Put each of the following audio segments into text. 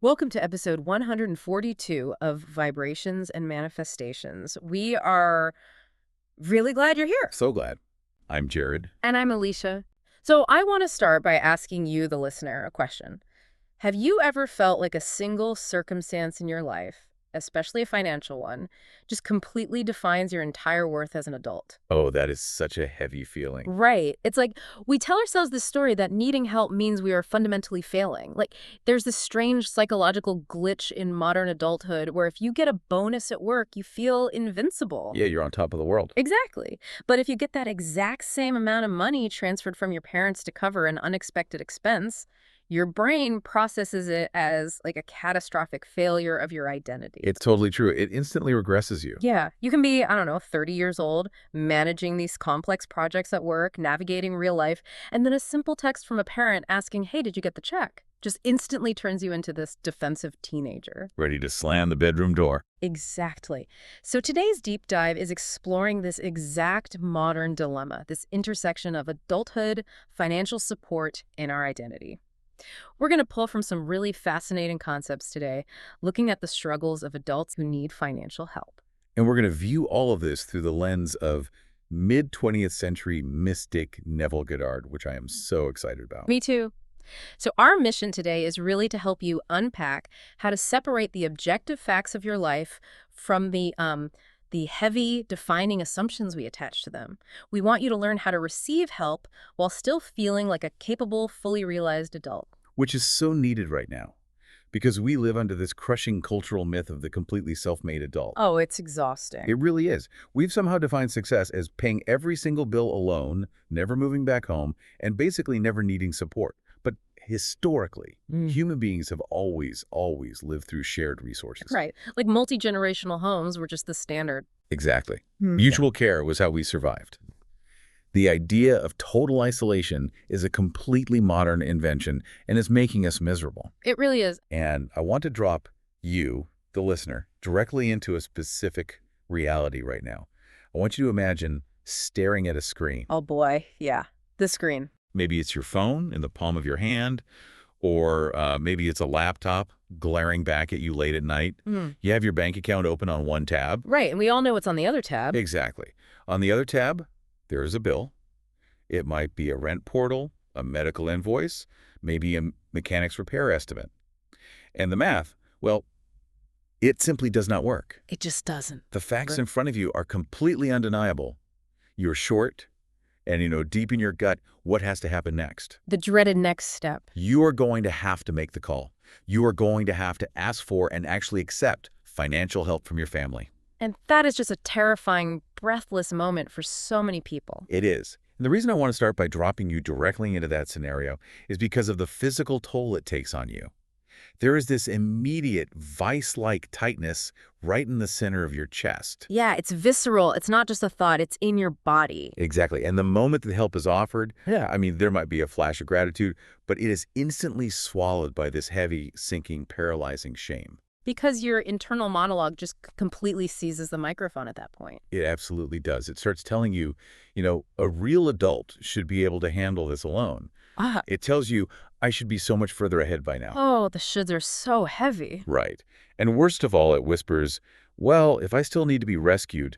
Welcome to episode 142 of Vibrations and Manifestations. We are really glad you're here. So glad. I'm Jared. And I'm Alicia. So I want to start by asking you, the listener, a question. Have you ever felt like a single circumstance in your life, especially a financial one, just completely defines your entire worth as an adult? Oh, that is such a heavy feeling. Right. It's like we tell ourselves this story that needing help means we are fundamentally failing. Like there's this strange psychological glitch in modern adulthood where if you get a bonus at work, you feel invincible. Yeah, you're on top of the world. Exactly. But if you get that exact same amount of money transferred from your parents to cover an unexpected expense, your brain processes it as like a catastrophic failure of your identity. It's totally true. It instantly regresses you. Yeah, you can be, I don't know, 30 years old, managing these complex projects at work, navigating real life, and then a simple text from a parent asking, hey, did you get the check? Just instantly turns you into this defensive teenager. Ready to slam the bedroom door. Exactly. So today's deep dive is exploring this exact modern dilemma, this intersection of adulthood, financial support, and our identity. We're going to pull from some really fascinating concepts today, looking at the struggles of adults who need financial help. And we're going to view all of this through the lens of mid-20th century mystic Neville Goddard, which I am so excited about. Me too. So our mission today is really to help you unpack how to separate the objective facts of your life from the heavy defining assumptions we attach to them. We want you to learn how to receive help while still feeling like a capable, fully realized adult. Which is so needed right now, because we live under this crushing cultural myth of the completely self-made adult. Oh, it's exhausting. It really is. We've somehow defined success as paying every single bill alone, never moving back home, and basically never needing support. But historically, human beings have always lived through shared resources. Right. Like multi-generational homes were just the standard. Exactly. Mutual care was how we survived. The idea of total isolation is a completely modern invention and is making us miserable. It really is. And I want to drop you, the listener, directly into a specific reality right now. I want you to imagine staring at a screen. Oh boy, yeah. The screen. Maybe it's your phone in the palm of your hand, or maybe it's a laptop glaring back at you late at night. You have your bank account open on one tab. Right, and we all know what's on the other tab. Exactly. On the other tab, there is a bill. It might be a rent portal, a medical invoice, maybe a mechanic's repair estimate. And the math, well, it simply does not work. It just doesn't. The facts in front of you are completely undeniable. You're short, and deep in your gut, what has to happen next? The dreaded next step. You are going to have to make the call. You are going to have to ask for and actually accept financial help from your family. And that is just a terrifying, breathless moment for so many people. It is. And the reason I want to start by dropping you directly into that scenario is because of the physical toll it takes on you. There is this immediate vice-like tightness right in the center of your chest. Yeah, it's visceral. It's not just a thought. It's in your body. Exactly. And the moment that help is offered, there might be a flash of gratitude, but it is instantly swallowed by this heavy, sinking, paralyzing shame. Because your internal monologue just completely seizes the microphone at that point. It absolutely does. It starts telling you, a real adult should be able to handle this alone. It tells you, I should be so much further ahead by now. Oh, the shoulds are so heavy. Right. And worst of all, it whispers, well, if I still need to be rescued,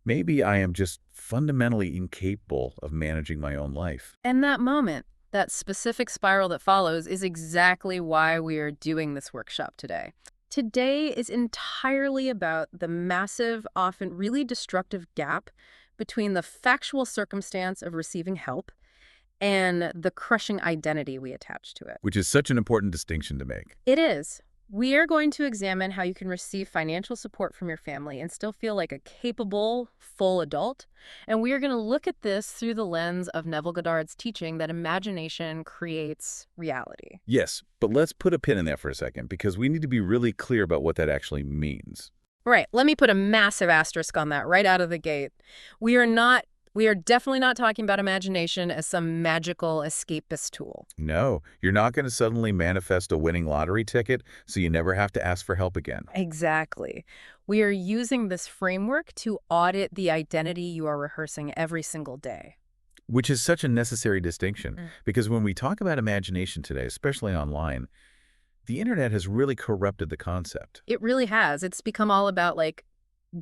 maybe I am just fundamentally incapable of managing my own life. And that moment, that specific spiral that follows, is exactly why we are doing this workshop today. Today is entirely about the massive, often really destructive gap between the factual circumstance of receiving help and the crushing identity we attach to it. Which is such an important distinction to make. It is. We are going to examine how you can receive financial support from your family and still feel like a capable, full adult. And we are going to look at this through the lens of Neville Goddard's teaching that imagination creates reality. Yes, but let's put a pin in that for a second, because we need to be really clear about what that actually means. Right. Let me put a massive asterisk on that right out of the gate. We are definitely not talking about imagination as some magical escapist tool. No, you're not going to suddenly manifest a winning lottery ticket so you never have to ask for help again. Exactly. We are using this framework to audit the identity you are rehearsing every single day. Which is such a necessary distinction, because when we talk about imagination today, especially online, The internet has really corrupted the concept. It really has. It's become all about, like,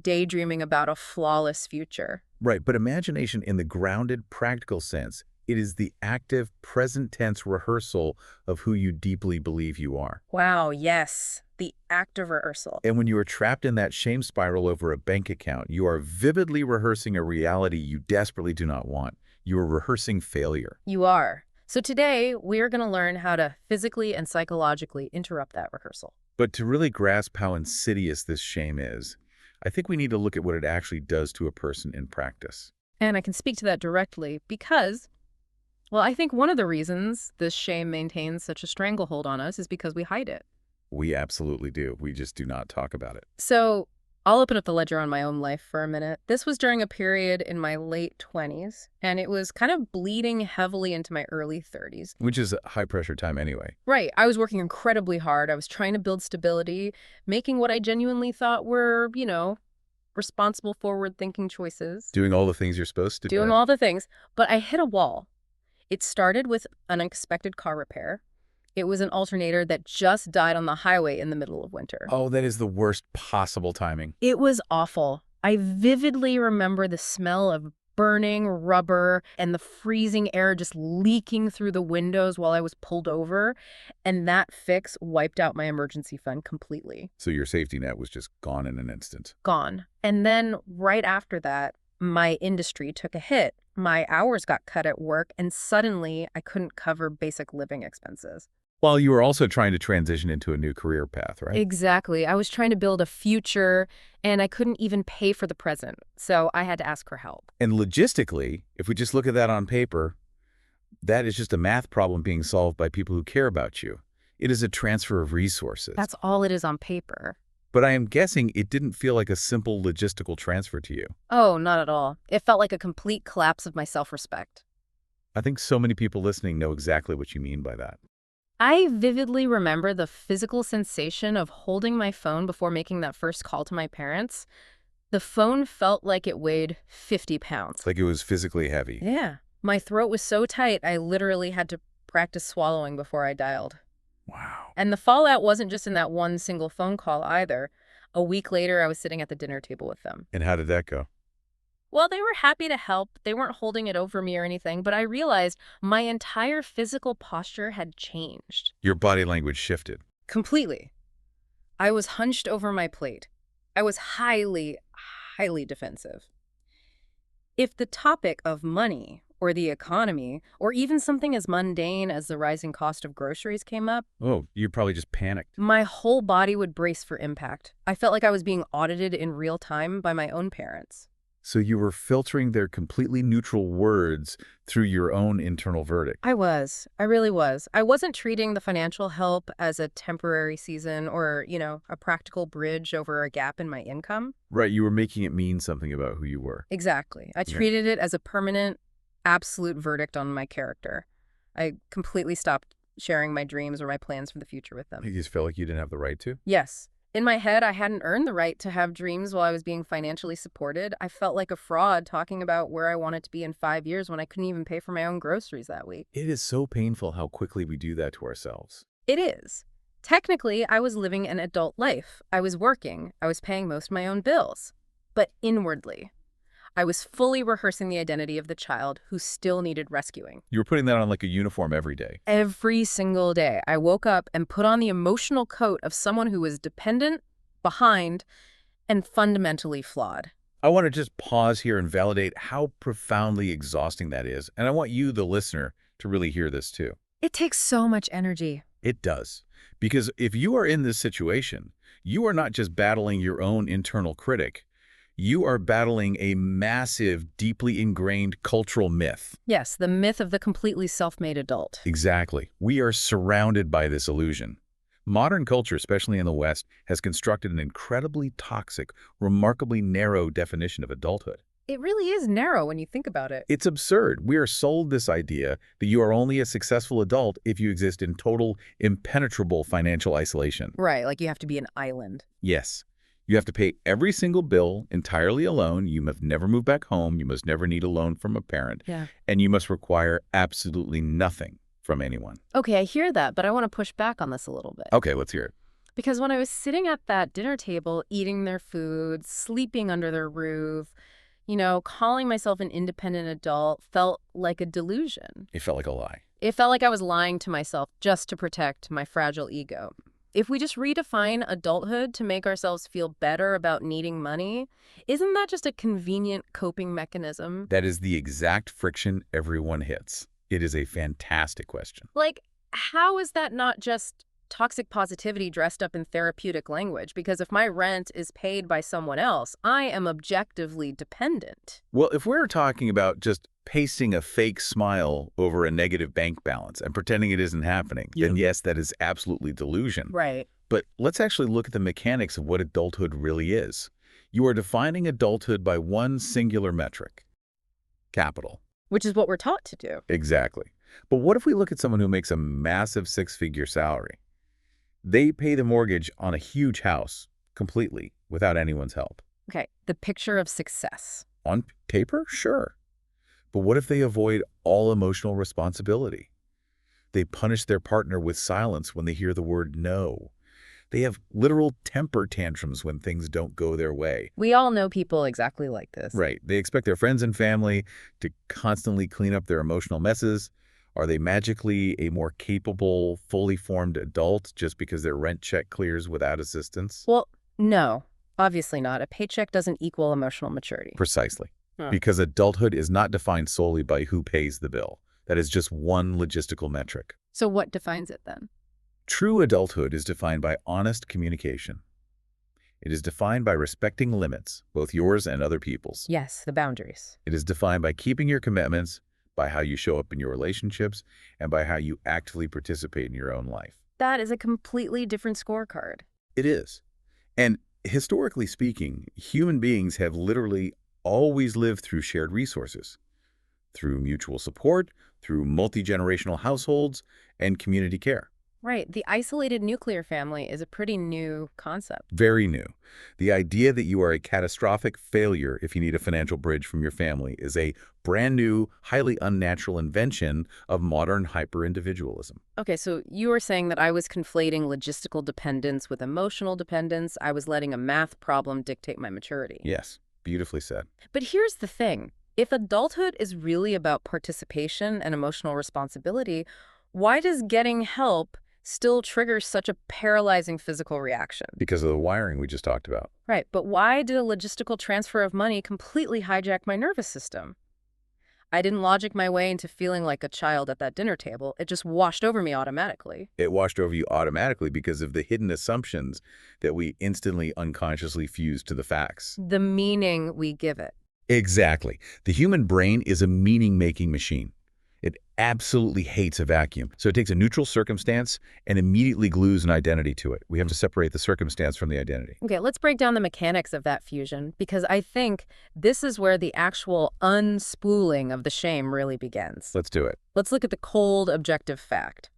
daydreaming about a flawless future. Right, but imagination in the grounded, practical sense, it is the active, present tense rehearsal of who you deeply believe you are. Wow, yes. The act of rehearsal. And when you are trapped in that shame spiral over a bank account, you are vividly rehearsing a reality you desperately do not want. You are rehearsing failure. You are. So today, we are going to learn how to physically and psychologically interrupt that rehearsal. But to really grasp how insidious this shame is, I think we need to look at what it actually does to a person in practice. And I can speak to that directly because, well, I think one of the reasons this shame maintains such a stranglehold on us is because we hide it. We absolutely do. We just do not talk about it. So I'll open up the ledger on my own life for a minute. This was during a period in my late 20s, and it was kind of bleeding heavily into my early 30s. Which is a high-pressure time anyway. Right. I was working incredibly hard. I was trying to build stability, making what I genuinely thought were, responsible, forward-thinking choices. Doing all the things you're supposed to do. Doing all the things. But I hit a wall. It started with an unexpected car repair. It was an alternator that just died on the highway in the middle of winter. Oh, that is the worst possible timing. It was awful. I vividly remember the smell of burning rubber and the freezing air just leaking through the windows while I was pulled over. And that fix wiped out my emergency fund completely. So your safety net was just gone in an instant. Gone. And then right after that, my industry took a hit. My hours got cut at work, and suddenly I couldn't cover basic living expenses. While you were also trying to transition into a new career path, right? Exactly. I was trying to build a future, and I couldn't even pay for the present. So I had to ask for help. And logistically, if we just look at that on paper, that is just a math problem being solved by people who care about you. It is a transfer of resources. That's all it is on paper. But I am guessing it didn't feel like a simple logistical transfer to you. Oh, not at all. It felt like a complete collapse of my self-respect. I think so many people listening know exactly what you mean by that. I vividly remember the physical sensation of holding my phone before making that first call to my parents. The phone felt like it weighed 50 pounds. Like it was physically heavy. Yeah. My throat was so tight, I literally had to practice swallowing before I dialed. Wow. And the fallout wasn't just in that one single phone call either. A week later, I was sitting at the dinner table with them. And how did that go? Well, they were happy to help. They weren't holding it over me or anything, but I realized my entire physical posture had changed. Your body language shifted. Completely. I was hunched over my plate. I was highly, highly defensive. If the topic of money or the economy or even something as mundane as the rising cost of groceries came up, Oh, you probably just panicked. my whole body would brace for impact. I felt like I was being audited in real time by my own parents. So you were filtering their completely neutral words through your own internal verdict. I was. I really was. I wasn't treating the financial help as a temporary season or, a practical bridge over a gap in my income. Right, you were making it mean something about who you were. Exactly. I treated it as a permanent, absolute verdict on my character. I completely stopped sharing my dreams or my plans for the future with them. You just felt like you didn't have the right to? Yes. In my head, I hadn't earned the right to have dreams while I was being financially supported. I felt like a fraud talking about where I wanted to be in 5 years when I couldn't even pay for my own groceries that week. It is so painful how quickly we do that to ourselves. It is. Technically, I was living an adult life. I was working. I was paying most of my own bills. But inwardly, I was fully rehearsing the identity of the child who still needed rescuing. You were putting that on like a uniform every day. Every single day, I woke up and put on the emotional coat of someone who was dependent, behind, and fundamentally flawed. I want to just pause here and validate how profoundly exhausting that is. And I want you, the listener, to really hear this too. It takes so much energy. It does. Because if you are in this situation, you are not just battling your own internal critic. You are battling a massive, deeply ingrained cultural myth. Yes, the myth of the completely self-made adult. Exactly. We are surrounded by this illusion. Modern culture, especially in the West, has constructed an incredibly toxic, remarkably narrow definition of adulthood. It really is narrow when you think about it. It's absurd. We are sold this idea that you are only a successful adult if you exist in total, impenetrable financial isolation. Right, like you have to be an island. Yes. You have to pay every single bill entirely alone. You must never move back home. You must never need a loan from a parent. Yeah. And you must require absolutely nothing from anyone. Okay, I hear that, but I want to push back on this a little bit. Okay, let's hear it. Because when I was sitting at that dinner table, eating their food, sleeping under their roof, calling myself an independent adult felt like a delusion. It felt like a lie. It felt like I was lying to myself just to protect my fragile ego. If we just redefine adulthood to make ourselves feel better about needing money, isn't that just a convenient coping mechanism? That is the exact friction everyone hits. It is a fantastic question. Like, how is that not just toxic positivity dressed up in therapeutic language? Because if my rent is paid by someone else, I am objectively dependent. Well, if we're talking about just pasting a fake smile over a negative bank balance and pretending it isn't happening, then yes, that is absolutely delusion. Right. But let's actually look at the mechanics of what adulthood really is. You are defining adulthood by one singular metric: capital. Which is what we're taught to do. Exactly. But what if we look at someone who makes a massive six-figure salary? They pay the mortgage on a huge house completely without anyone's help. Okay, the picture of success. On paper, sure. But what if they avoid all emotional responsibility? They punish their partner with silence when they hear the word no. They have literal temper tantrums when things don't go their way. We all know people exactly like this. Right. They expect their friends and family to constantly clean up their emotional messes. Are they magically a more capable, fully formed adult just because their rent check clears without assistance? Well, no, obviously not. A paycheck doesn't equal emotional maturity. Precisely. Huh. Because adulthood is not defined solely by who pays the bill. That is just one logistical metric. So what defines it then? True adulthood is defined by honest communication. It is defined by respecting limits, both yours and other people's. Yes, the boundaries. It is defined by keeping your commitments, by how you show up in your relationships, and by how you actively participate in your own life. That is a completely different scorecard. It is. And historically speaking, human beings have literally always lived through shared resources, through mutual support, through multi-generational households, and community care. Right. The isolated nuclear family is a pretty new concept. Very new. The idea that you are a catastrophic failure if you need a financial bridge from your family is a brand new, highly unnatural invention of modern hyper-individualism. Okay, so you were saying that I was conflating logistical dependence with emotional dependence. I was letting a math problem dictate my maturity. Yes, beautifully said. But here's the thing. If adulthood is really about participation and emotional responsibility, why does getting help still triggers such a paralyzing physical reaction? Because of the wiring we just talked about. Right, but why did a logistical transfer of money completely hijack my nervous system? I didn't logic my way into feeling like a child at that dinner table. It just washed over me automatically. It washed over you automatically because of the hidden assumptions that we instantly unconsciously fuse to the facts. The meaning we give it. Exactly. The human brain is a meaning-making machine. It absolutely hates a vacuum. So it takes a neutral circumstance and immediately glues an identity to it. We have to separate the circumstance from the identity. Okay, let's break down the mechanics of that fusion, because I think this is where the actual unspooling of the shame really begins. Let's do it. Let's look at the cold, objective fact.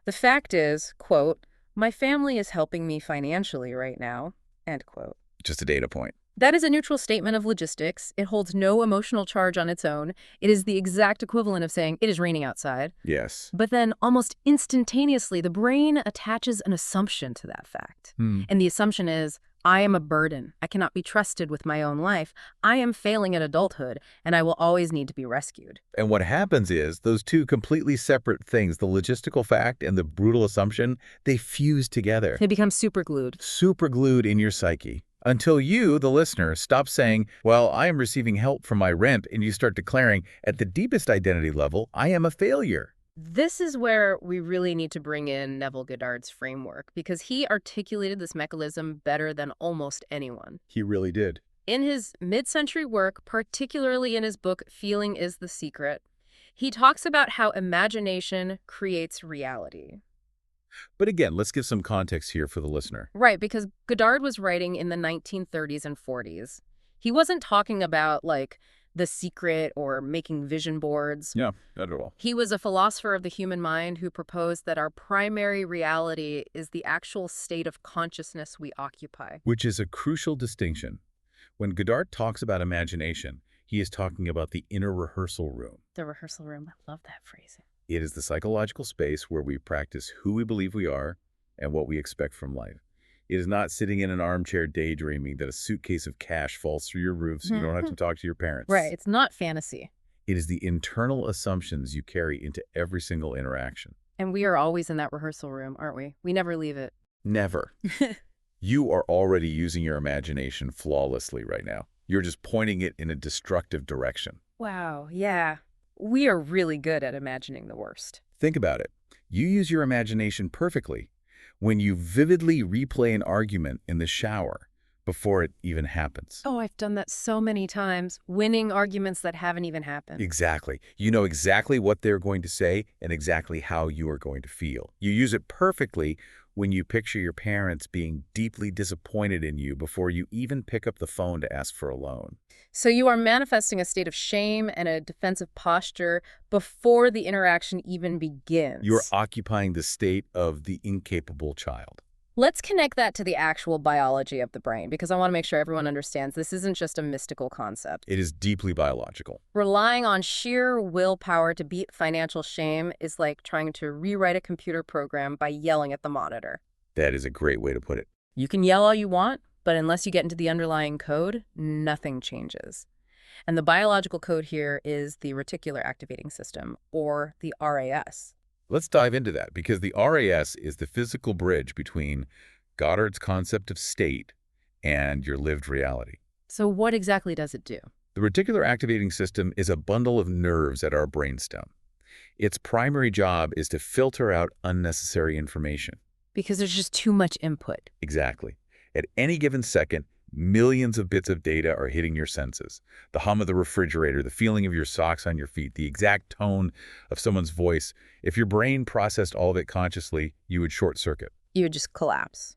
The fact is, quote, my family is helping me financially right now, end quote. Just a data point. That is a neutral statement of logistics. It holds no emotional charge on its own. It is the exact equivalent of saying, it is raining outside. Yes. But then almost instantaneously, the brain attaches an assumption to that fact. And the assumption is, I am a burden. I cannot be trusted with my own life. I am failing at adulthood, and I will always need to be rescued. And what happens is those two completely separate things, the logistical fact and the brutal assumption, they fuse together. They become superglued. Superglued in your psyche. Until you, the listener, stop saying, well, I am receiving help from my rent, and you start declaring, at the deepest identity level, I am a failure. This is where we really need to bring in Neville Goddard's framework, because he articulated this mechanism better than almost anyone. He really did. In his mid-century work, particularly in his book, Feeling is the Secret, he talks about how imagination creates reality. But again, let's give some context here for the listener. Right, because Goddard was writing in the 1930s and 40s. He wasn't talking about, like, The Secret or making vision boards. Yeah, not at all. He was a philosopher of the human mind who proposed that our primary reality is the actual state of consciousness we occupy. Which is a crucial distinction. When Goddard talks about imagination, he is talking about the inner rehearsal room. The rehearsal room. I love that phrasing. It is the psychological space where we practice who we believe we are and what we expect from life. It is not sitting in an armchair daydreaming that a suitcase of cash falls through your roof so you don't have to talk to your Right, parents. it's not fantasy. It is the internal assumptions you carry into every single interaction. And we are always in that rehearsal room, aren't we? We never leave it. Never. You are already using your imagination flawlessly right now. You're just pointing it in a destructive direction. Wow, yeah. We are really good at imagining the worst. Think about it. You use your imagination perfectly when you vividly replay an argument in the shower before it even happens. Oh, I've done that so many times, winning arguments that haven't even happened. Exactly. You know exactly what they're going to say and exactly how you are going to feel. You use it perfectly when you picture your parents being deeply disappointed in you before you even pick up the phone to ask for a loan. So you are manifesting a state of shame and a defensive posture before the interaction even begins. You're occupying the state of the incapable child. Let's connect that to the actual biology of the brain, because I want to make sure everyone understands this isn't just a mystical concept. It is deeply biological. Relying on sheer willpower to beat financial shame is like trying to rewrite a computer program by yelling at the monitor. That is a great way to put it. You can yell all you want, but unless you get into the underlying code, nothing changes. And the biological code here is the reticular activating system, or the RAS. Let's dive into that because the RAS is the physical bridge between Goddard's concept of state and your lived reality. So what exactly does it do? The reticular activating system is a bundle of nerves at our brainstem. Its primary job is to filter out unnecessary information. Because there's just too much input. Exactly. At any given second, millions of bits of data are hitting your senses. The hum of the refrigerator, the feeling of your socks on your feet, the exact tone of someone's voice. If your brain processed all of it consciously, you would short circuit. You would just collapse.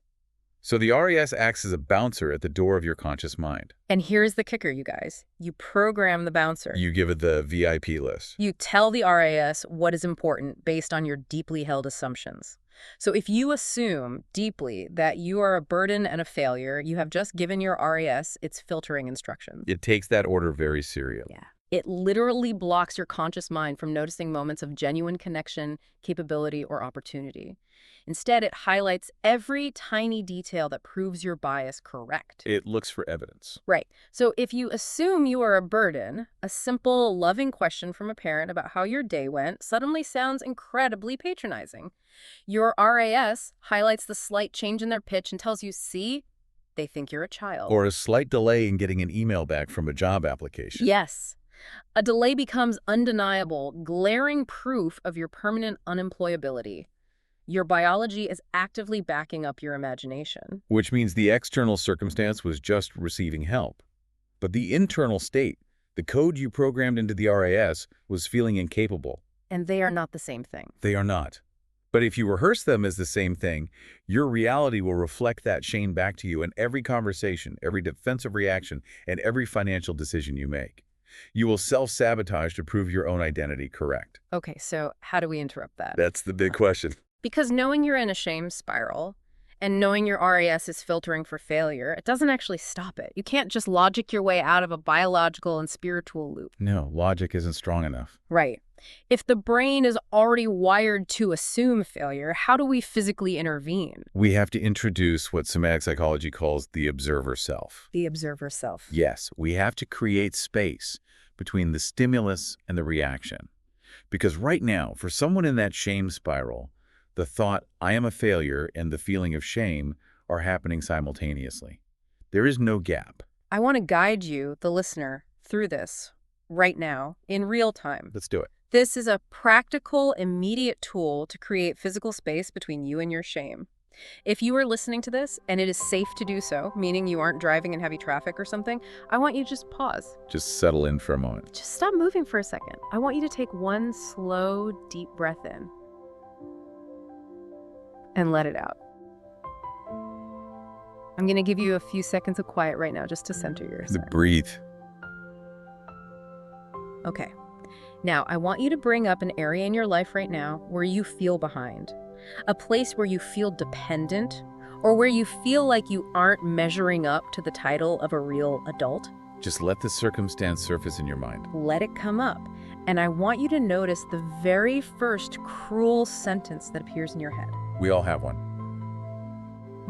So the RAS acts as a bouncer at the door of your conscious mind. And here's the kicker, you guys. You program the bouncer. You give it the VIP list. You tell the RAS what is important based on your deeply held assumptions. So if you assume deeply that you are a burden and a failure, you have just given your RAS its filtering instructions. It takes that order very seriously. Yeah. It literally blocks your conscious mind from noticing moments of genuine connection, capability, or opportunity. Instead, it highlights every tiny detail that proves your bias correct. It looks for evidence. Right. So if you assume you are a burden, a simple, loving question from a parent about how your day went suddenly sounds incredibly patronizing. Your RAS highlights the slight change in their pitch and tells you, see, they think you're a child. Or a slight delay in getting an email back from a job application. Yes. A delay becomes undeniable, glaring proof of your permanent unemployability. Your biology is actively backing up your imagination. Which means the external circumstance was just receiving help. But the internal state, the code you programmed into the RAS, was feeling incapable. And they are not the same thing. They are not. But if you rehearse them as the same thing, your reality will reflect that shame back to you in every conversation, every defensive reaction, and every financial decision you make. You will self-sabotage to prove your own identity correct. Okay, so how do we interrupt that? That's the big question. Because knowing you're in a shame spiral and knowing your RAS is filtering for failure, it doesn't actually stop it. You can't just logic your way out of a biological and spiritual loop. No, logic isn't strong enough. Right. If the brain is already wired to assume failure, how do we physically intervene? We have to introduce what somatic psychology calls the observer self. The observer self. Yes, we have to create space between the stimulus and the reaction. Because right now, for someone in that shame spiral, the thought, I am a failure, and the feeling of shame are happening simultaneously. There is no gap. I want to guide you, the listener, through this right now, in real time. Let's do it. This is a practical, immediate tool to create physical space between you and your shame. If you are listening to this and it is safe to do so, meaning you aren't driving in heavy traffic or something, I want you to just pause. Just settle in for a moment. Just stop moving for a second. I want you to take one slow, deep breath in and let it out. I'm going to give you a few seconds of quiet right now just to center yourself. Breathe. Okay. Now, I want you to bring up an area in your life right now where you feel behind. A place where you feel dependent or where you feel like you aren't measuring up to the title of a real adult. Just let the circumstance surface in your mind. Let it come up. And I want you to notice the very first cruel sentence that appears in your head. We all have one.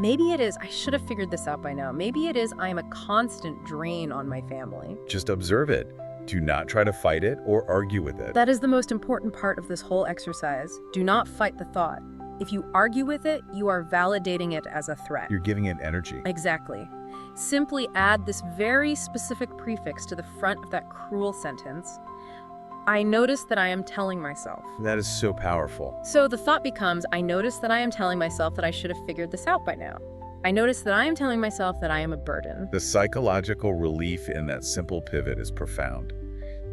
Maybe it is, I should have figured this out by now. Maybe it is, I am a constant drain on my family. Just observe it. Do not try to fight it or argue with it. That is the most important part of this whole exercise. Do not fight the thought. If you argue with it, you are validating it as a threat. You're giving it energy. Exactly. Simply add this very specific prefix to the front of that cruel sentence. I notice that I am telling myself. That is so powerful. So the thought becomes, I notice that I am telling myself that I should have figured this out by now. I notice that I am telling myself that I am a burden. The psychological relief in that simple pivot is profound.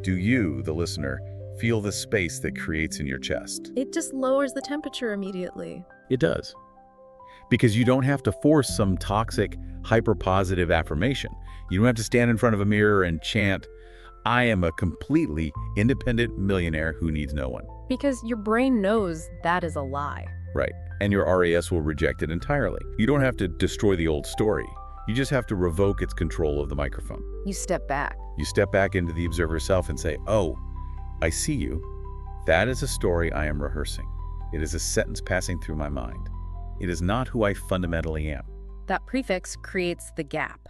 Do you, the listener, feel the space that creates in your chest? It just lowers the temperature immediately. It does. Because you don't have to force some toxic, hyper-positive affirmation. You don't have to stand in front of a mirror and chant, I am a completely independent millionaire who needs no one. Because your brain knows that is a lie. Right. And your RAS will reject it entirely. You don't have to destroy the old story. You just have to revoke its control of the microphone. You step back. You step back into the observer self and say, oh, I see you. That is a story I am rehearsing. It is a sentence passing through my mind. It is not who I fundamentally am. That prefix creates the gap.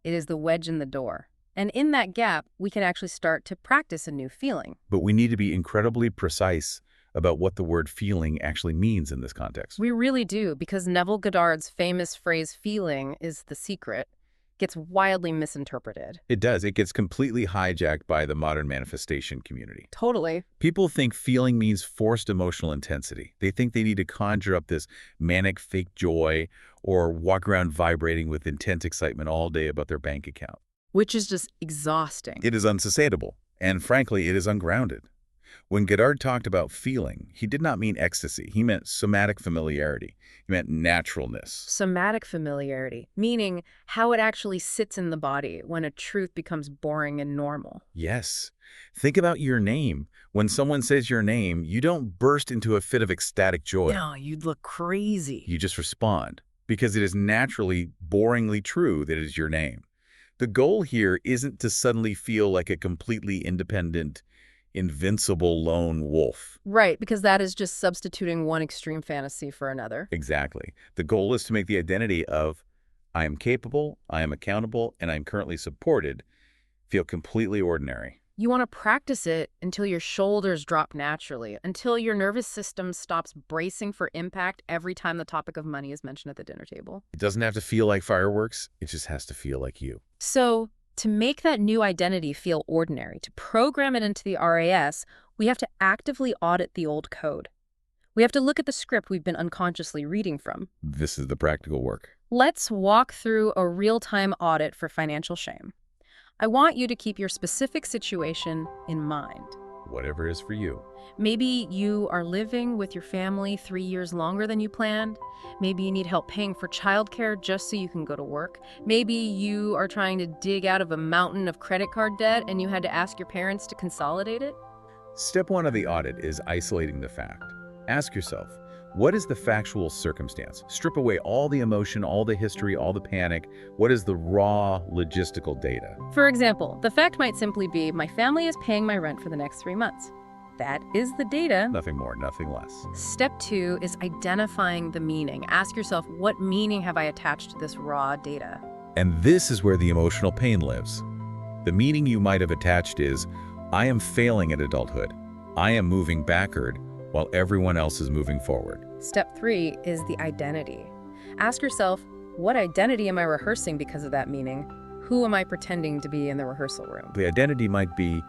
It is the wedge in the door. And in that gap, we can actually start to practice a new feeling. But we need to be incredibly precise about what the word feeling actually means in this context. We really do, because Neville Goddard's famous phrase, feeling is the secret, gets wildly misinterpreted. It does. It gets completely hijacked by the modern manifestation community. Totally. People think feeling means forced emotional intensity. They think they need to conjure up this manic fake joy or walk around vibrating with intense excitement all day about their bank account. Which is just exhausting. It is unsustainable, and frankly, it is ungrounded. When Goddard talked about feeling, he did not mean ecstasy. He meant somatic familiarity. He meant naturalness. Somatic familiarity, meaning how it actually sits in the body when a truth becomes boring and normal. Yes. Think about your name. When someone says your name, you don't burst into a fit of ecstatic joy. No, you'd look crazy. You just respond, because it is naturally, boringly true that it is your name. The goal here isn't to suddenly feel like a completely independent, invincible lone wolf. Right, because that is just substituting one extreme fantasy for another. Exactly. The goal is to make the identity of I am capable, I am accountable, and I am currently supported feel completely ordinary. You want to practice it until your shoulders drop naturally, until your nervous system stops bracing for impact every time the topic of money is mentioned at the dinner table. It doesn't have to feel like fireworks. It just has to feel like you. So, to make that new identity feel ordinary, to program it into the RAS, we have to actively audit the old code. We have to look at the script we've been unconsciously reading from. This is the practical work. Let's walk through a real-time audit for financial shame. I want you to keep your specific situation in mind. Whatever is for you. Maybe you are living with your family 3 years longer than you planned. Maybe you need help paying for childcare just so you can go to work. Maybe you are trying to dig out of a mountain of credit card debt and you had to ask your parents to consolidate it. Step one of the audit is isolating the fact. Ask yourself, what is the factual circumstance? Strip away all the emotion, all the history, all the panic. What is the raw logistical data? For example, the fact might simply be, my family is paying my rent for the next 3 months. That is the data. Nothing more, nothing less. Step 2 is identifying the meaning. Ask yourself, what meaning have I attached to this raw data? And this is where the emotional pain lives. The meaning you might have attached is, I am failing at adulthood. I am moving backward while everyone else is moving forward. Step 3 is the identity. Ask yourself, what identity am I rehearsing because of that meaning? Who am I pretending to be in the rehearsal room? The identity might be,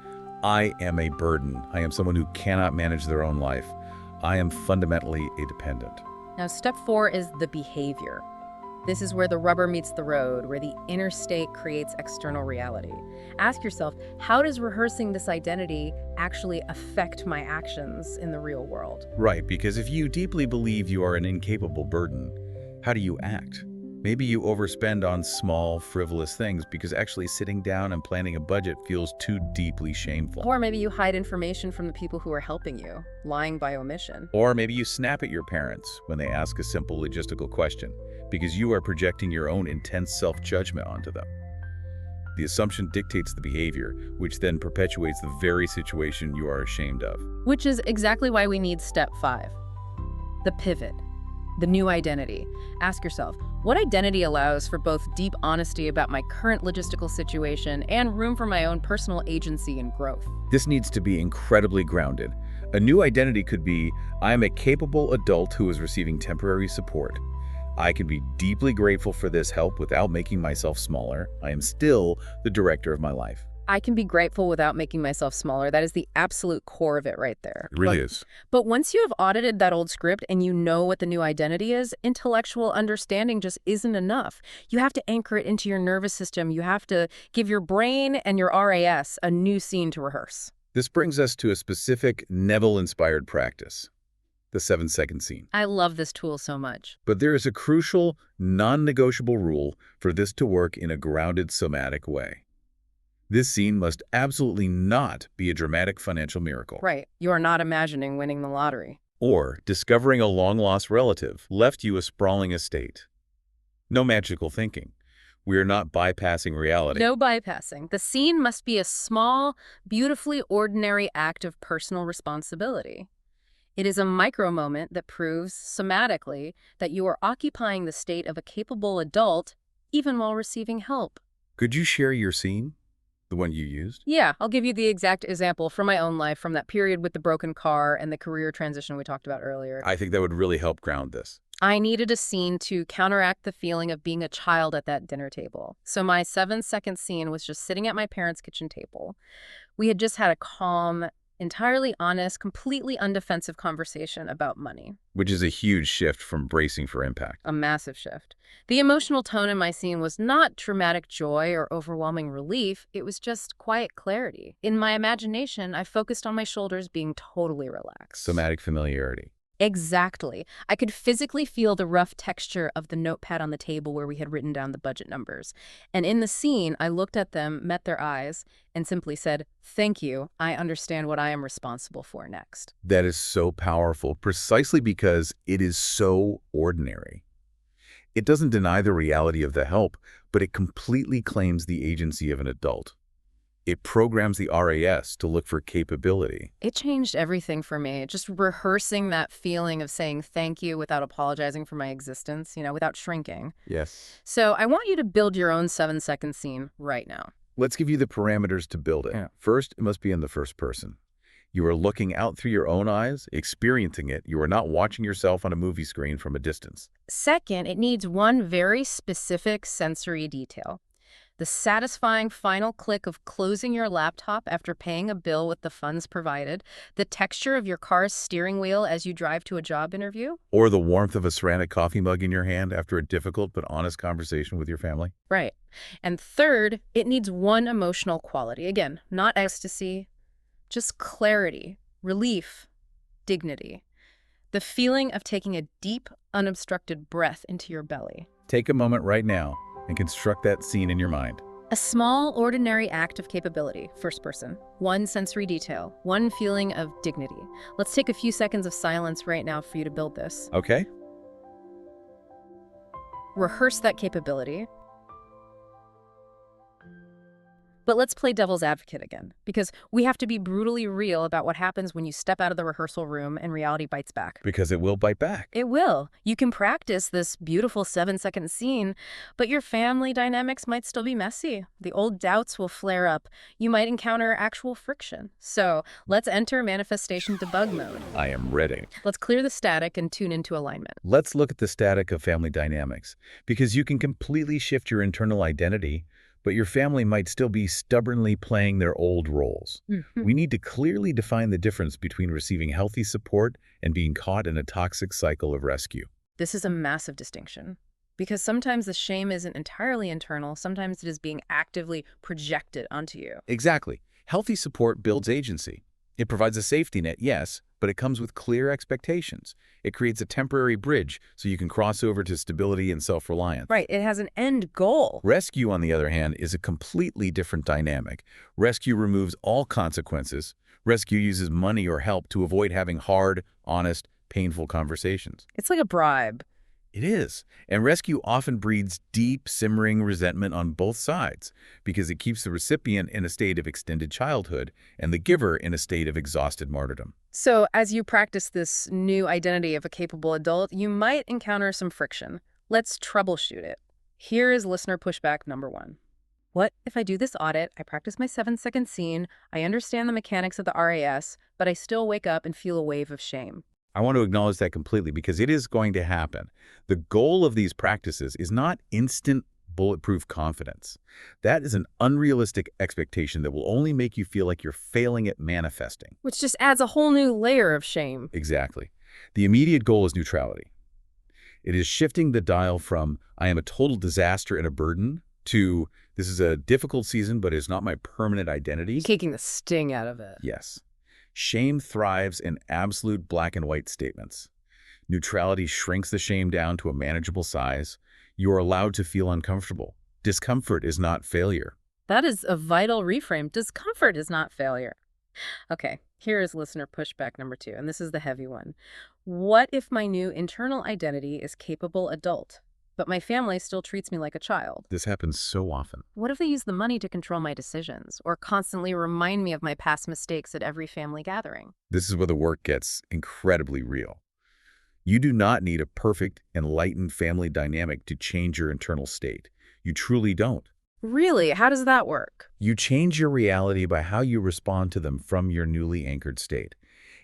I am a burden. I am someone who cannot manage their own life. I am fundamentally a dependent. Now, step 4 is the behavior. This is where the rubber meets the road, where the inner state creates external reality. Ask yourself, how does rehearsing this identity actually affect my actions in the real world? Right, because if you deeply believe you are an incapable burden, how do you act? Maybe you overspend on small, frivolous things because actually sitting down and planning a budget feels too deeply shameful. Or maybe you hide information from the people who are helping you, lying by omission. Or maybe you snap at your parents when they ask a simple logistical question because you are projecting your own intense self-judgment onto them. The assumption dictates the behavior, which then perpetuates the very situation you are ashamed of. Which is exactly why we need step 5. The pivot. The new identity. Ask yourself, what identity allows for both deep honesty about my current logistical situation and room for my own personal agency and growth? This needs to be incredibly grounded. A new identity could be, I am a capable adult who is receiving temporary support. I can be deeply grateful for this help without making myself smaller. I am still the director of my life. I can be grateful without making myself smaller. That is the absolute core of it right there. It really is. But once you have audited that old script and you know what the new identity is, intellectual understanding just isn't enough. You have to anchor it into your nervous system. You have to give your brain and your RAS a new scene to rehearse. This brings us to a specific Neville-inspired practice, the 7-second scene. I love this tool so much. But there is a crucial, non-negotiable rule for this to work in a grounded somatic way. This scene must absolutely not be a dramatic financial miracle. Right. You are not imagining winning the lottery. Or discovering a long-lost relative left you a sprawling estate. No magical thinking. We are not bypassing reality. No bypassing. The scene must be a small, beautifully ordinary act of personal responsibility. It is a micro moment that proves somatically that you are occupying the state of a capable adult even while receiving help. Could you share your scene? The one you used? Yeah, I'll give you the exact example from my own life, from that period with the broken car and the career transition we talked about earlier. I think that would really help ground this. I needed a scene to counteract the feeling of being a child at that dinner table. So my 7-second scene was just sitting at my parents' kitchen table. We had just had a calm, entirely honest, completely undefensive conversation about money. Which is a huge shift from bracing for impact. A massive shift. The emotional tone in my scene was not dramatic joy or overwhelming relief. It was just quiet clarity. In my imagination, I focused on my shoulders being totally relaxed. Somatic familiarity. Exactly. I could physically feel the rough texture of the notepad on the table where we had written down the budget numbers. And in the scene, I looked at them, met their eyes, and simply said, "Thank you. I understand what I am responsible for next." That is so powerful, precisely because it is so ordinary. It doesn't deny the reality of the help, but it completely claims the agency of an adult. It programs the RAS to look for capability. It changed everything for me. Just rehearsing that feeling of saying thank you without apologizing for my existence, without shrinking. Yes. So I want you to build your own 7-second scene right now. Let's give you the parameters to build it. Yeah. First, it must be in the first person. You are looking out through your own eyes, experiencing it. You are not watching yourself on a movie screen from a distance. Second, it needs one very specific sensory detail. The satisfying final click of closing your laptop after paying a bill with the funds provided, the texture of your car's steering wheel as you drive to a job interview. Or the warmth of a ceramic coffee mug in your hand after a difficult but honest conversation with your family. Right. And third, it needs one emotional quality. Again, not ecstasy, just clarity, relief, dignity. The feeling of taking a deep, unobstructed breath into your belly. Take a moment right now and construct that scene in your mind. A small, ordinary act of capability, first person. One sensory detail, one feeling of dignity. Let's take a few seconds of silence right now for you to build this. Okay? Rehearse that capability. But let's play devil's advocate again, because we have to be brutally real about what happens when you step out of the rehearsal room and reality bites back. Because it will bite back. It will. You can practice this beautiful 7-second scene, but your family dynamics might still be messy. The old doubts will flare up. You might encounter actual friction. So let's enter manifestation debug mode. I am ready. Let's clear the static and tune into alignment. Let's look at the static of family dynamics, because you can completely shift your internal identity, but your family might still be stubbornly playing their old roles. We need to clearly define the difference between receiving healthy support and being caught in a toxic cycle of rescue. This is a massive distinction, because sometimes the shame isn't entirely internal. Sometimes it is being actively projected onto you. Exactly. Healthy support builds agency. It provides a safety net, yes, but it comes with clear expectations. It creates a temporary bridge so you can cross over to stability and self-reliance. Right. It has an end goal. Rescue, on the other hand, is a completely different dynamic. Rescue removes all consequences. Rescue uses money or help to avoid having hard, honest, painful conversations. It's like a bribe. It is. And rescue often breeds deep, simmering resentment on both sides because it keeps the recipient in a state of extended childhood and the giver in a state of exhausted martyrdom. So as you practice this new identity of a capable adult, you might encounter some friction. Let's troubleshoot it. Here is listener pushback number 1. What if I do this audit, I practice my 7-second scene, I understand the mechanics of the RAS, but I still wake up and feel a wave of shame? I want to acknowledge that completely because it is going to happen. The goal of these practices is not instant bulletproof confidence. That is an unrealistic expectation that will only make you feel like you're failing at manifesting. Which just adds a whole new layer of shame. Exactly. The immediate goal is neutrality. It is shifting the dial from, I am a total disaster and a burden, to, this is a difficult season, but it's not my permanent identity. Taking the sting out of it. Yes. Shame thrives in absolute black and white statements. Neutrality shrinks the shame down to a manageable size. You are allowed to feel uncomfortable. Discomfort is not failure. That is a vital reframe. Discomfort is not failure. Okay, here is listener pushback number 2, and this is the heavy one. What if my new internal identity is capable adult, but my family still treats me like a child? This happens so often. What if they use the money to control my decisions or constantly remind me of my past mistakes at every family gathering? This is where the work gets incredibly real. You do not need a perfect, enlightened family dynamic to change your internal state. You truly don't. Really? How does that work? You change your reality by how you respond to them from your newly anchored state.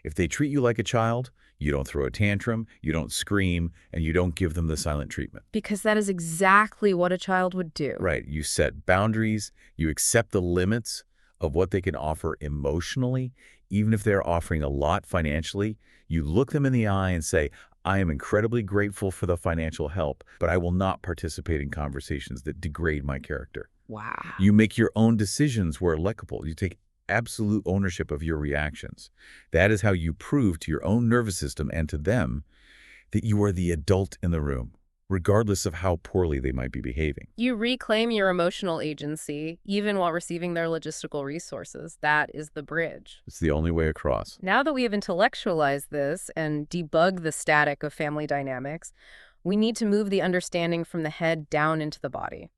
If they treat you like a child, you don't throw a tantrum, you don't scream, and you don't give them the silent treatment. Because that is exactly what a child would do. Right. You set boundaries, you accept the limits of what they can offer emotionally, even if they're offering a lot financially. You look them in the eye and say, I am incredibly grateful for the financial help, but I will not participate in conversations that degrade my character. Wow. You make your own decisions where applicable. You take absolute ownership of your reactions. That is how you prove to your own nervous system and to them that you are the adult in the room, regardless of how poorly they might be behaving. You reclaim your emotional agency, even while receiving their logistical resources. That is the bridge. It's the only way across. Now that we have intellectualized this and debugged the static of family dynamics, we need to move the understanding from the head down into the body.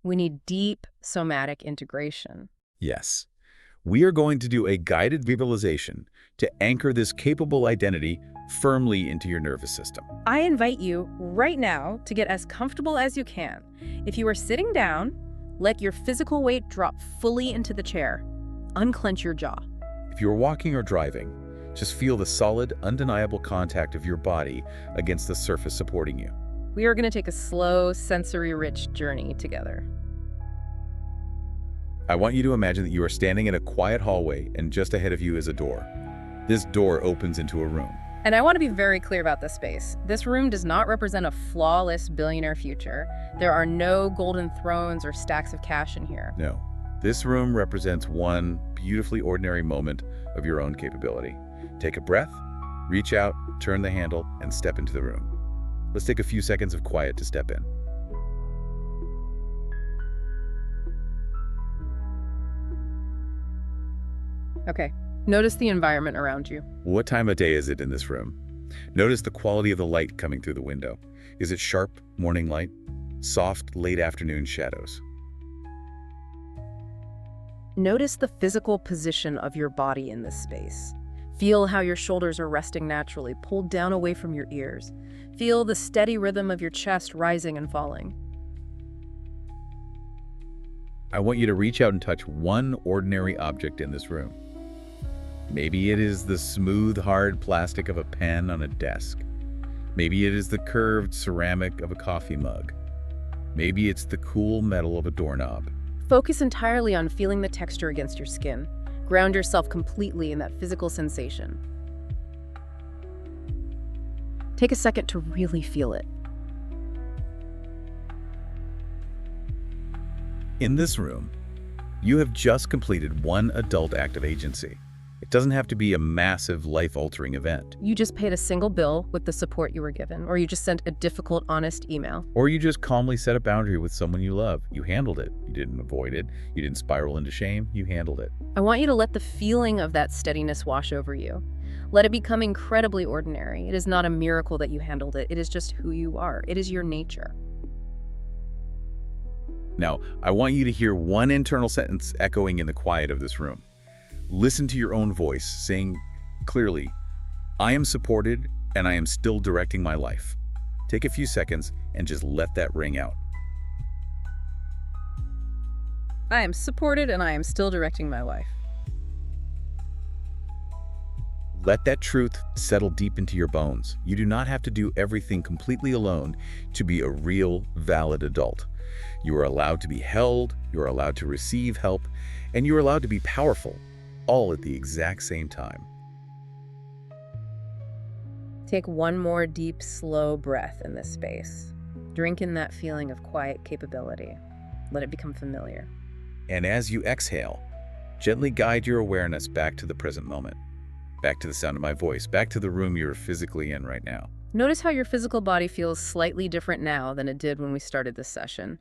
We need deep somatic integration. Yes. We are going to do a guided visualization to anchor this capable identity firmly into your nervous system. I invite you right now to get as comfortable as you can. If you are sitting down, let your physical weight drop fully into the chair. Unclench your jaw. If you're walking or driving, just feel the solid, undeniable contact of your body against the surface supporting you. We are going to take a slow, sensory-rich journey together. I want you to imagine that you are standing in a quiet hallway and just ahead of you is a door. This door opens into a room. And I want to be very clear about this space. This room does not represent a flawless billionaire future. There are no golden thrones or stacks of cash in here. No. This room represents one beautifully ordinary moment of your own capability. Take a breath, reach out, turn the handle, and step into the room. Let's take a few seconds of quiet to step in. Okay. Notice the environment around you. What time of day is it in this room? Notice the quality of the light coming through the window. Is it sharp morning light? Soft late afternoon shadows? Notice the physical position of your body in this space. Feel how your shoulders are resting naturally, pulled down away from your ears. Feel the steady rhythm of your chest rising and falling. I want you to reach out and touch one ordinary object in this room. Maybe it is the smooth, hard plastic of a pen on a desk. Maybe it is the curved ceramic of a coffee mug. Maybe it's the cool metal of a doorknob. Focus entirely on feeling the texture against your skin. Ground yourself completely in that physical sensation. Take a second to really feel it. In this room, you have just completed one adult act of agency. It doesn't have to be a massive, life-altering event. You just paid a single bill with the support you were given, or you just sent a difficult, honest email. Or you just calmly set a boundary with someone you love. You handled it. You didn't avoid it. You didn't spiral into shame. You handled it. I want you to let the feeling of that steadiness wash over you. Let it become incredibly ordinary. It is not a miracle that you handled it. It is just who you are. It is your nature. Now, I want you to hear one internal sentence echoing in the quiet of this room. Listen to your own voice, saying clearly, I am supported and I am still directing my life. Take a few seconds and just let that ring out. I am supported and I am still directing my life. Let that truth settle deep into your bones. You do not have to do everything completely alone to be a real, valid adult. You are allowed to be held, you are allowed to receive help, and you are allowed to be powerful, all at the exact same time. Take one more deep, slow breath in this space. Drink in that feeling of quiet capability. Let it become familiar. And as you exhale, gently guide your awareness back to the present moment, back to the sound of my voice, back to the room you're physically in right now. Notice how your physical body feels slightly different now than it did when we started this session.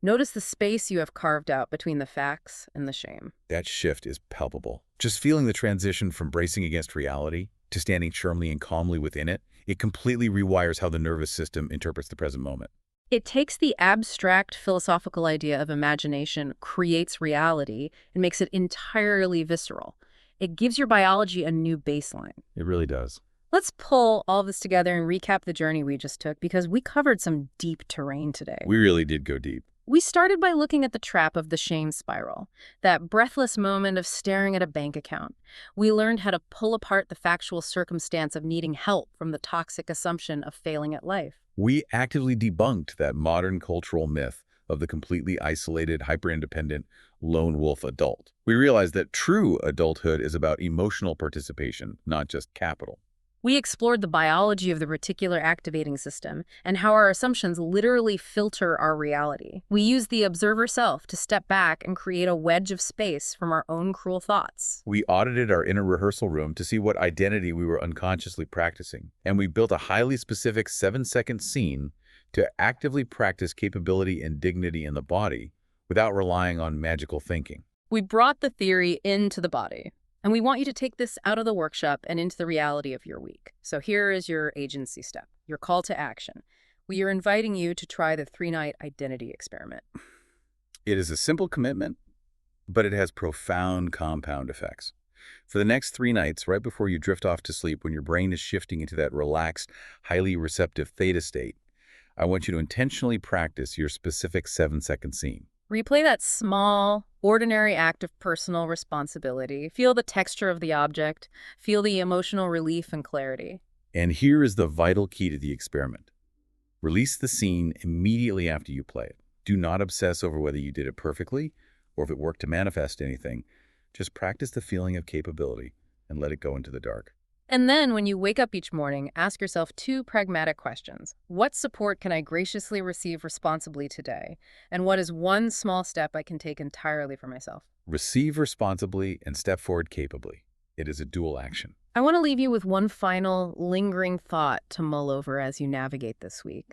Notice the space you have carved out between the facts and the shame. That shift is palpable. Just feeling the transition from bracing against reality to standing firmly and calmly within it, it completely rewires how the nervous system interprets the present moment. It takes the abstract philosophical idea of imagination, creates reality, and makes it entirely visceral. It gives your biology a new baseline. It really does. Let's pull all this together and recap the journey we just took because we covered some deep terrain today. We really did go deep. We started by looking at the trap of the shame spiral, that breathless moment of staring at a bank account. We learned how to pull apart the factual circumstance of needing help from the toxic assumption of failing at life. We actively debunked that modern cultural myth of the completely isolated, hyper-independent, lone wolf adult. We realized that true adulthood is about emotional participation, not just capital. We explored the biology of the reticular activating system and how our assumptions literally filter our reality. We used the observer self to step back and create a wedge of space from our own cruel thoughts. We audited our inner rehearsal room to see what identity we were unconsciously practicing, and we built a highly specific 7-second scene to actively practice capability and dignity in the body without relying on magical thinking. We brought the theory into the body. And we want you to take this out of the workshop and into the reality of your week. So here is your agency step, your call to action. We are inviting you to try the 3-night identity experiment. It is a simple commitment, but it has profound compound effects. For the next 3 nights, right before you drift off to sleep, when your brain is shifting into that relaxed, highly receptive theta state, I want you to intentionally practice your specific 7-second scene. Replay that small, ordinary act of personal responsibility. Feel the texture of the object. Feel the emotional relief and clarity. And here is the vital key to the experiment. Release the scene immediately after you play it. Do not obsess over whether you did it perfectly or if it worked to manifest anything. Just practice the feeling of capability and let it go into the dark. And then, when you wake up each morning, ask yourself 2 pragmatic questions. What support can I graciously receive responsibly today? And what is one small step I can take entirely for myself? Receive responsibly and step forward capably. It is a dual action. I want to leave you with one final, lingering thought to mull over as you navigate this week.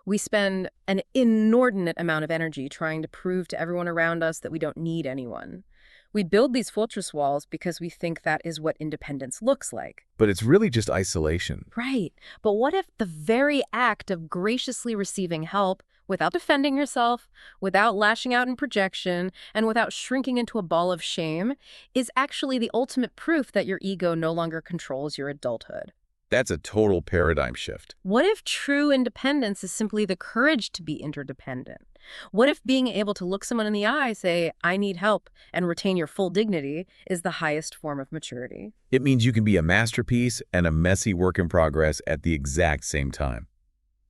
We spend an inordinate amount of energy trying to prove to everyone around us that we don't need anyone. We build these fortress walls because we think that is what independence looks like. But it's really just isolation. Right. But what if the very act of graciously receiving help, without defending yourself, without lashing out in projection, and without shrinking into a ball of shame, is actually the ultimate proof that your ego no longer controls your adulthood? That's a total paradigm shift. What if true independence is simply the courage to be interdependent? What if being able to look someone in the eye, say, I need help, and retain your full dignity is the highest form of maturity? It means you can be a masterpiece and a messy work in progress at the exact same time.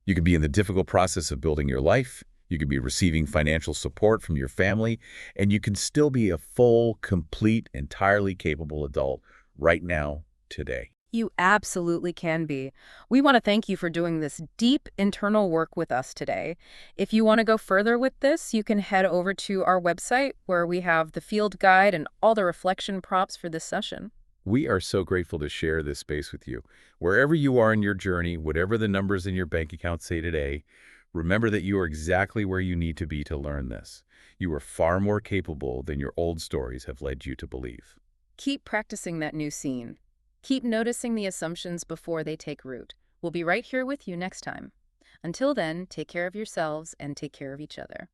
You could be in the difficult process of building your life, you could be receiving financial support from your family, and you can still be a full, complete, entirely capable adult right now, today. You absolutely can be. We want to thank you for doing this deep internal work with us today. If you want to go further with this, you can head over to our website where we have the field guide and all the reflection prompts for this session. We are so grateful to share this space with you. Wherever you are in your journey, whatever the numbers in your bank account say today, remember that you are exactly where you need to be to learn this. You are far more capable than your old stories have led you to believe. Keep practicing that new scene. Keep noticing the assumptions before they take root. We'll be right here with you next time. Until then, take care of yourselves and take care of each other.